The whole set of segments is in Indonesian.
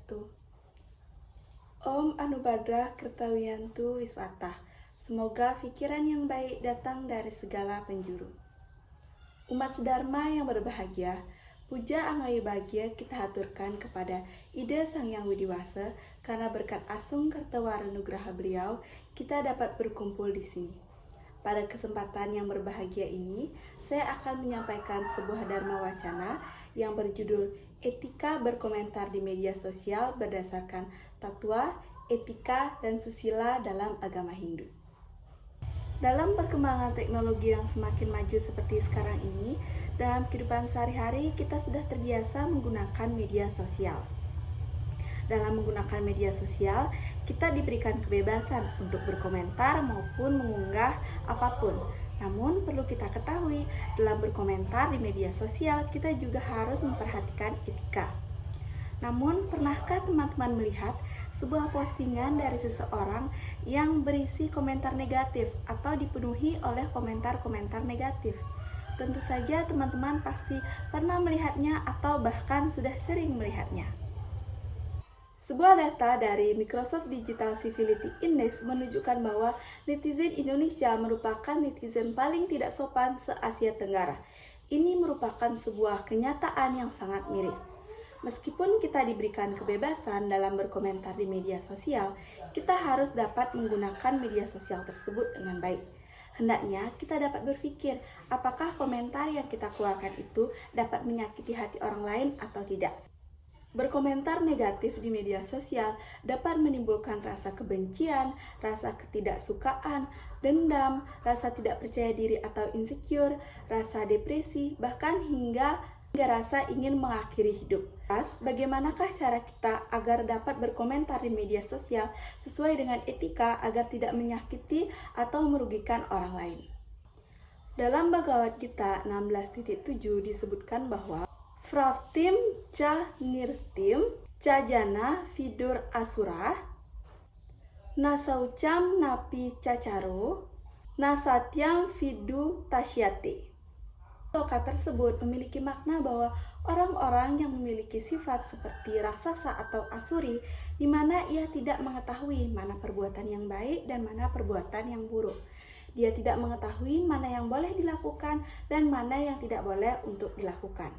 Swastiastu. Om Anubhadra Kertawiyantu Wiswata. Semoga pikiran yang baik datang dari segala penjuru. Umat sedharma yang berbahagia, puja anggawi bahagia kita haturkan kepada Ida Sang Hyang Widiwasa karena berkat Asung Kertawara Nugraha beliau kita dapat berkumpul di sini. Pada kesempatan yang berbahagia ini, saya akan menyampaikan sebuah dharma wacana yang berjudul Etika Berkomentar di Media Sosial berdasarkan Tatwa, Etika, dan Susila dalam Agama Hindu. Dalam perkembangan teknologi yang semakin maju seperti sekarang ini, dalam kehidupan sehari-hari kita sudah terbiasa menggunakan media sosial. Dalam menggunakan media sosial, kita diberikan kebebasan untuk berkomentar maupun mengunggah apapun. Namun perlu kita ketahui, dalam berkomentar di media sosial kita juga harus memperhatikan etika. Namun, pernahkah teman-teman melihat sebuah postingan dari seseorang yang berisi komentar negatif atau dipenuhi oleh komentar-komentar negatif? Tentu saja teman-teman pasti pernah melihatnya atau bahkan sudah sering melihatnya. Sebuah data dari Microsoft Digital Civility Index menunjukkan bahwa netizen Indonesia merupakan netizen paling tidak sopan se-Asia Tenggara. Ini merupakan sebuah kenyataan yang sangat miris. Meskipun kita diberikan kebebasan dalam berkomentar di media sosial, kita harus dapat menggunakan media sosial tersebut dengan baik. Hendaknya kita dapat berpikir apakah komentar yang kita keluarkan itu dapat menyakiti hati orang lain atau tidak. Berkomentar negatif di media sosial dapat menimbulkan rasa kebencian, rasa ketidaksukaan, dendam, rasa tidak percaya diri atau insecure, rasa depresi, bahkan hingga rasa ingin mengakhiri hidup. Bagaimanakah cara kita agar dapat berkomentar di media sosial sesuai dengan etika agar tidak menyakiti atau merugikan orang lain? Dalam Bhagavad Gita 16.7 disebutkan bahwa Pravtim ca nirtim ca jana vidur asura nasaucam napi cacaro nasatyam vidu tasyate. Sloka tersebut memiliki makna bahwa orang-orang yang memiliki sifat seperti raksasa atau asuri, di mana ia tidak mengetahui mana perbuatan yang baik dan mana perbuatan yang buruk. Dia tidak mengetahui mana yang boleh dilakukan dan mana yang tidak boleh untuk dilakukan.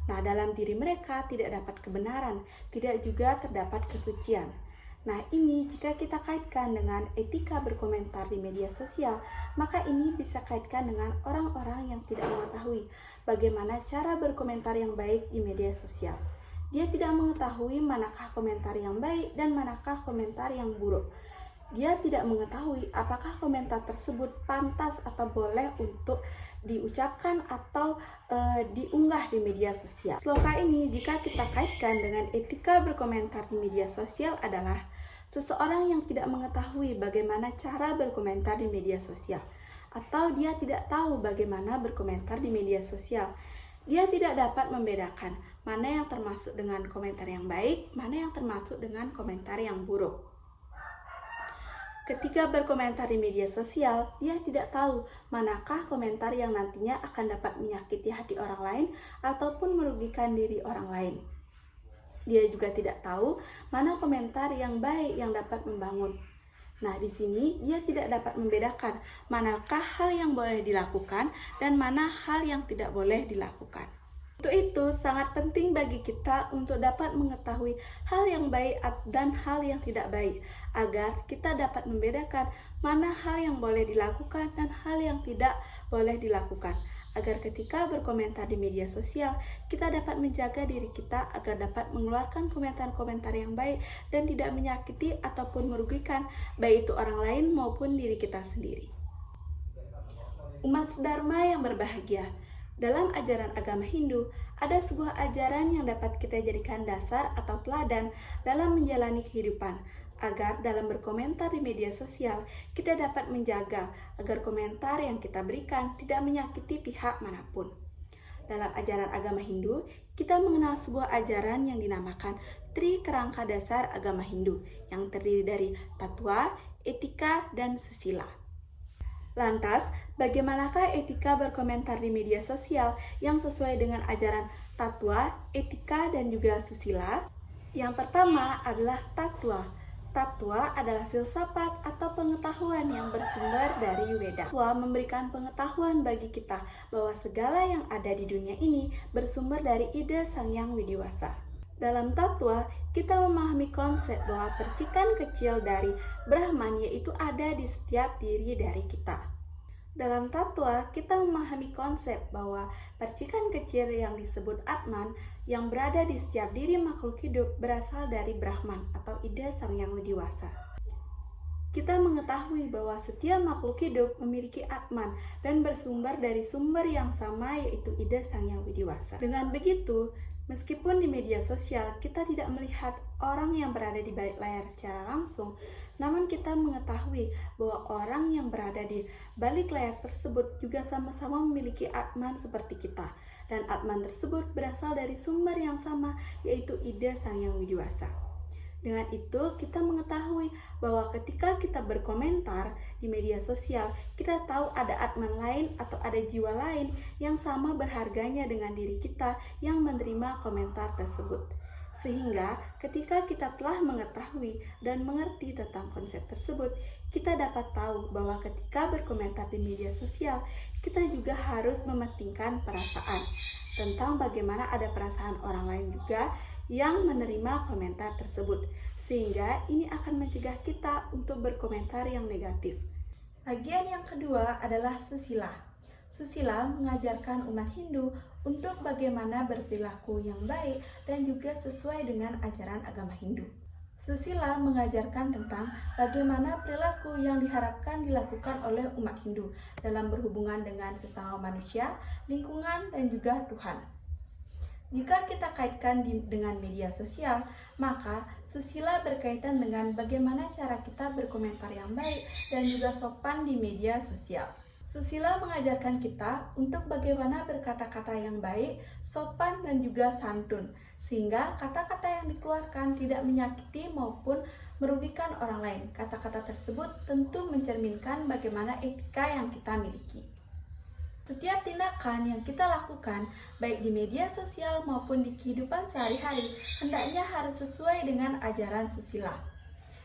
Nah, dalam diri mereka tidak dapat kebenaran, tidak juga terdapat kesucian. Nah, ini jika kita kaitkan dengan etika berkomentar di media sosial, maka ini bisa kaitkan dengan orang-orang yang tidak mengetahui bagaimana cara berkomentar yang baik di media sosial. Dia tidak mengetahui manakah komentar yang baik dan manakah komentar yang buruk. Dia tidak mengetahui apakah komentar tersebut pantas atau boleh untuk diucapkan atau diunggah di media sosial. Sloka ini jika kita kaitkan dengan etika berkomentar di media sosial adalah seseorang yang tidak mengetahui bagaimana cara berkomentar di media sosial, atau dia tidak tahu bagaimana berkomentar di media sosial. Dia tidak dapat membedakan mana yang termasuk dengan komentar yang baik, mana yang termasuk dengan komentar yang buruk. Ketika berkomentar di media sosial, dia tidak tahu manakah komentar yang nantinya akan dapat menyakiti hati orang lain ataupun merugikan diri orang lain. Dia juga tidak tahu mana komentar yang baik yang dapat membangun. Nah, di sini dia tidak dapat membedakan manakah hal yang boleh dilakukan dan mana hal yang tidak boleh dilakukan. Untuk itu, sangat penting bagi kita untuk dapat mengetahui hal yang baik dan hal yang tidak baik, agar kita dapat membedakan mana hal yang boleh dilakukan dan hal yang tidak boleh dilakukan. Agar ketika berkomentar di media sosial, kita dapat menjaga diri kita agar dapat mengeluarkan komentar-komentar yang baik dan tidak menyakiti ataupun merugikan, baik itu orang lain maupun diri kita sendiri. Umat sedharma yang berbahagia, dalam ajaran agama Hindu, ada sebuah ajaran yang dapat kita jadikan dasar atau teladan dalam menjalani kehidupan, agar dalam berkomentar di media sosial, kita dapat menjaga agar komentar yang kita berikan tidak menyakiti pihak manapun. Dalam ajaran agama Hindu, kita mengenal sebuah ajaran yang dinamakan Tri Kerangka Dasar Agama Hindu, yang terdiri dari Tatwa, Etika, dan Susila. Lantas, bagaimanakah etika berkomentar di media sosial yang sesuai dengan ajaran Tatwa, Etika, dan juga Susila? Yang pertama adalah tatwa. Tatwa adalah filsafat atau pengetahuan yang bersumber dari Weda. Tatwa memberikan pengetahuan bagi kita bahwa segala yang ada di dunia ini bersumber dari ide Sang Yang Widiwasa. Dalam tatwa, kita memahami konsep bahwa percikan kecil dari Brahman yaitu ada di setiap diri dari kita. Dalam tatwa, kita memahami konsep bahwa percikan kecil yang disebut Atman yang berada di setiap diri makhluk hidup berasal dari Brahman atau ide Sang Yang Widiwasa. Kita mengetahui bahwa setiap makhluk hidup memiliki Atman dan bersumber dari sumber yang sama yaitu ide Sang Yang Widiwasa. Dengan begitu, meskipun di media sosial kita tidak melihat orang yang berada di balik layar secara langsung, namun kita mengetahui bahwa orang yang berada di balik layar tersebut juga sama-sama memiliki Atman seperti kita. Dan Atman tersebut berasal dari sumber yang sama yaitu ide Sang Yang Widiwasa. Dengan itu kita mengetahui bahwa ketika kita berkomentar di media sosial, kita tahu ada Atman lain atau ada jiwa lain yang sama berharganya dengan diri kita yang menerima komentar tersebut. Sehingga ketika kita telah mengetahui dan mengerti tentang konsep tersebut, kita dapat tahu bahwa ketika berkomentar di media sosial, kita juga harus mementingkan perasaan tentang bagaimana ada perasaan orang lain juga yang menerima komentar tersebut, sehingga ini akan mencegah kita untuk berkomentar yang negatif. Bagian yang kedua adalah susila. Susila mengajarkan umat Hindu untuk bagaimana berperilaku yang baik dan juga sesuai dengan ajaran agama Hindu. Susila mengajarkan tentang bagaimana perilaku yang diharapkan dilakukan oleh umat Hindu dalam berhubungan dengan sesama manusia, lingkungan, dan juga Tuhan. Jika kita kaitkan dengan media sosial, maka susila berkaitan dengan bagaimana cara kita berkomentar yang baik dan juga sopan di media sosial. Susila mengajarkan kita untuk bagaimana berkata-kata yang baik, sopan, dan juga santun, sehingga kata-kata yang dikeluarkan tidak menyakiti maupun merugikan orang lain. Kata-kata tersebut tentu mencerminkan bagaimana etika yang kita miliki. Setiap tindakan yang kita lakukan, baik di media sosial maupun di kehidupan sehari-hari, hendaknya harus sesuai dengan ajaran susila.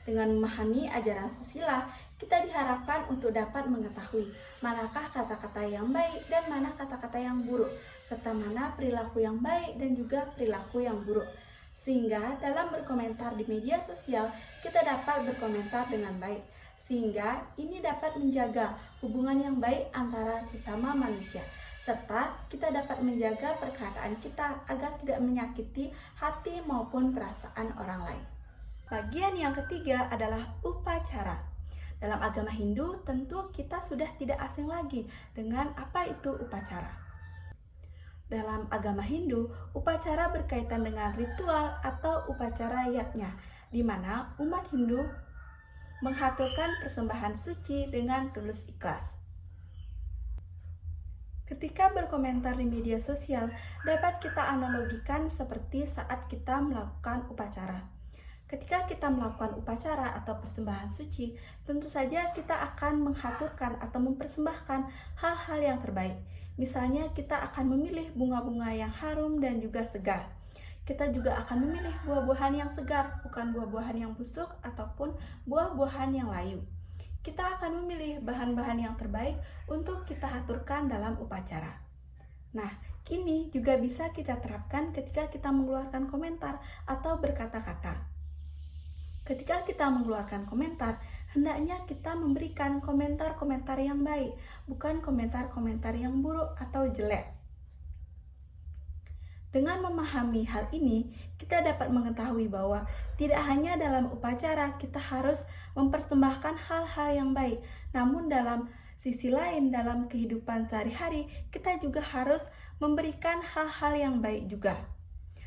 Dengan memahami ajaran susila, kita diharapkan untuk dapat mengetahui manakah kata-kata yang baik dan mana kata-kata yang buruk, serta mana perilaku yang baik dan juga perilaku yang buruk. Sehingga dalam berkomentar di media sosial, kita dapat berkomentar dengan baik. Sehingga ini dapat menjaga hubungan yang baik antara sesama manusia, serta kita dapat menjaga perkataan kita agar tidak menyakiti hati maupun perasaan orang lain. Bagian yang ketiga adalah upacara. Dalam agama Hindu, tentu kita sudah tidak asing lagi dengan apa itu upacara. Dalam agama Hindu, upacara berkaitan dengan ritual atau upacara yatnya, di mana umat Hindu menghaturkan persembahan suci dengan tulus ikhlas. Ketika berkomentar di media sosial, dapat kita analogikan seperti saat kita melakukan upacara. Ketika kita melakukan upacara atau persembahan suci, tentu saja kita akan menghaturkan atau mempersembahkan hal-hal yang terbaik. Misalnya kita akan memilih bunga-bunga yang harum dan juga segar. Kita juga akan memilih buah-buahan yang segar, bukan buah-buahan yang busuk ataupun buah-buahan yang layu. Kita akan memilih bahan-bahan yang terbaik untuk kita haturkan dalam upacara. Nah, kini juga bisa kita terapkan ketika kita mengeluarkan komentar atau berkata-kata. Ketika kita mengeluarkan komentar, hendaknya kita memberikan komentar-komentar yang baik, bukan komentar-komentar yang buruk atau jelek. Dengan memahami hal ini, kita dapat mengetahui bahwa tidak hanya dalam upacara kita harus mempersembahkan hal-hal yang baik, namun dalam sisi lain, dalam kehidupan sehari-hari, kita juga harus memberikan hal-hal yang baik juga.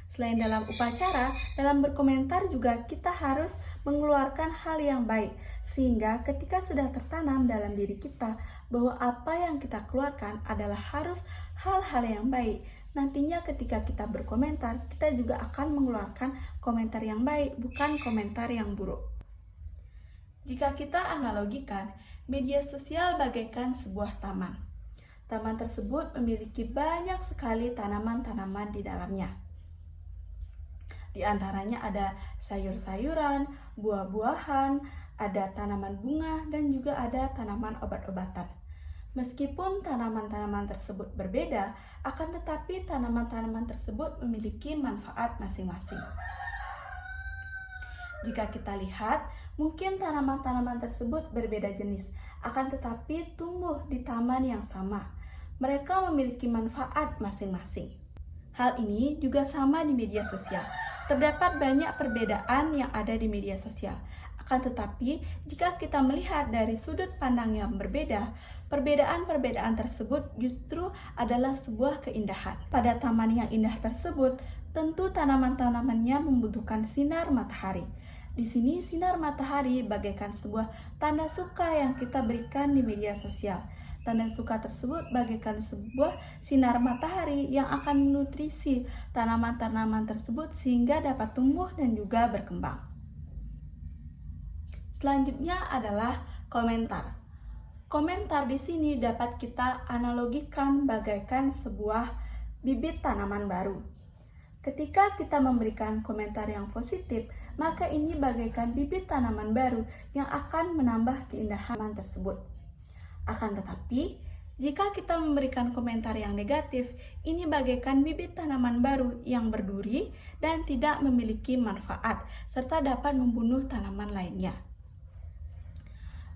Selain dalam upacara, dalam berkomentar juga kita harus mengeluarkan hal yang baik, sehingga ketika sudah tertanam dalam diri kita bahwa apa yang kita keluarkan adalah harus hal-hal yang baik, nantinya ketika kita berkomentar, kita juga akan mengeluarkan komentar yang baik, bukan komentar yang buruk. Jika kita analogikan, media sosial bagaikan sebuah taman. Taman tersebut memiliki banyak sekali tanaman-tanaman di dalamnya. Di antaranya ada sayur-sayuran, buah-buahan, ada tanaman bunga, dan juga ada tanaman obat-obatan. Meskipun tanaman-tanaman tersebut berbeda, akan tetapi tanaman-tanaman tersebut memiliki manfaat masing-masing. Jika kita lihat, mungkin tanaman-tanaman tersebut berbeda jenis, akan tetapi tumbuh di taman yang sama. Mereka memiliki manfaat masing-masing. Hal ini juga sama di media sosial. Terdapat banyak perbedaan yang ada di media sosial. Akan tetapi, jika kita melihat dari sudut pandang yang berbeda, perbedaan-perbedaan tersebut justru adalah sebuah keindahan. Pada taman yang indah tersebut, tentu tanaman-tanamannya membutuhkan sinar matahari. Di sini sinar matahari bagaikan sebuah tanda suka yang kita berikan di media sosial. Tanda suka tersebut bagaikan sebuah sinar matahari yang akan menutrisi tanaman-tanaman tersebut sehingga dapat tumbuh dan juga berkembang. Selanjutnya adalah komentar. Komentar di sini dapat kita analogikan bagaikan sebuah bibit tanaman baru. Ketika kita memberikan komentar yang positif, maka ini bagaikan bibit tanaman baru yang akan menambah keindahan tersebut. Akan tetapi, jika kita memberikan komentar yang negatif, ini bagaikan bibit tanaman baru yang berduri dan tidak memiliki manfaat, serta dapat membunuh tanaman lainnya.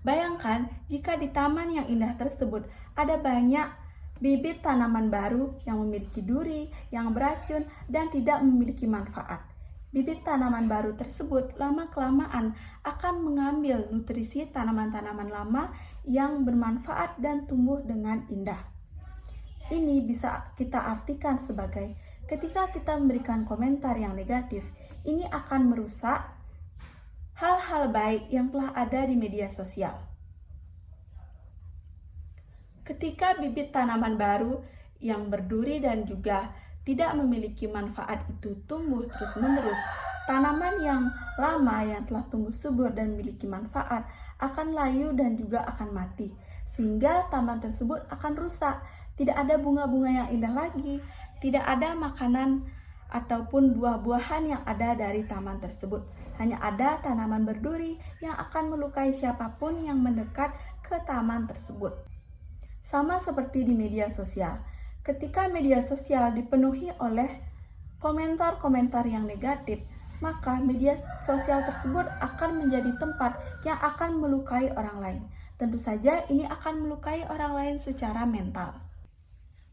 Bayangkan jika di taman yang indah tersebut ada banyak bibit tanaman baru yang memiliki duri, yang beracun, dan tidak memiliki manfaat. Bibit tanaman baru tersebut lama-kelamaan akan mengambil nutrisi tanaman-tanaman lama yang bermanfaat dan tumbuh dengan indah. Ini bisa kita artikan sebagai ketika kita memberikan komentar yang negatif, ini akan merusak hal-hal baik yang telah ada di media sosial. Ketika bibit tanaman baru yang berduri dan juga tidak memiliki manfaat itu tumbuh terus-menerus, tanaman yang lama yang telah tumbuh subur dan memiliki manfaat akan layu dan juga akan mati, sehingga taman tersebut akan rusak. Tidak ada bunga-bunga yang indah lagi, tidak ada makanan ataupun buah-buahan yang ada dari taman tersebut. Hanya ada tanaman berduri yang akan melukai siapapun yang mendekat ke taman tersebut. Sama seperti di media sosial. Ketika media sosial dipenuhi oleh komentar-komentar yang negatif, maka media sosial tersebut akan menjadi tempat yang akan melukai orang lain. Tentu saja ini akan melukai orang lain secara mental.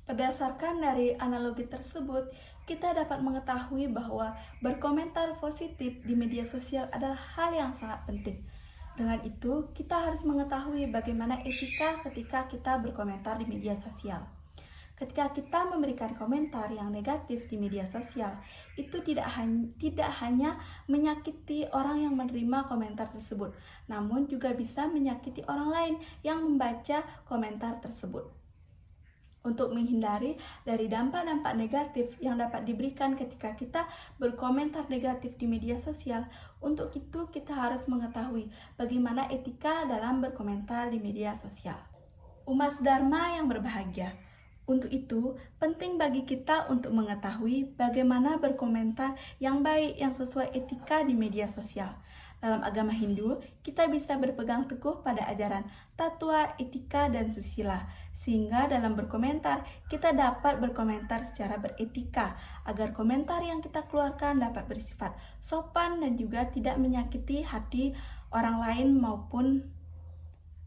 Berdasarkan dari analogi tersebut, kita dapat mengetahui bahwa berkomentar positif di media sosial adalah hal yang sangat penting. Dengan itu, kita harus mengetahui bagaimana etika ketika kita berkomentar di media sosial. Ketika kita memberikan komentar yang negatif di media sosial, itu tidak hanya menyakiti orang yang menerima komentar tersebut, namun juga bisa menyakiti orang lain yang membaca komentar tersebut. Untuk menghindari dari dampak-dampak negatif yang dapat diberikan ketika kita berkomentar negatif di media sosial, untuk itu kita harus mengetahui bagaimana etika dalam berkomentar di media sosial. Umat Dharma yang berbahagia. Untuk itu, penting bagi kita untuk mengetahui bagaimana berkomentar yang baik yang sesuai etika di media sosial. Dalam agama Hindu, kita bisa berpegang teguh pada ajaran tattva, etika, dan susila, sehingga dalam berkomentar, kita dapat berkomentar secara beretika, agar komentar yang kita keluarkan dapat bersifat sopan dan juga tidak menyakiti hati orang lain maupun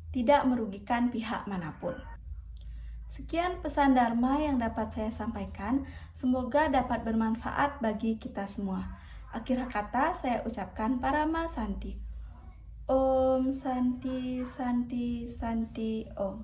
tidak merugikan pihak manapun. Sekian pesan Dharma yang dapat saya sampaikan, semoga dapat bermanfaat bagi kita semua. Akhir kata saya ucapkan Parama Santi. Om Santi Santi Santi Om.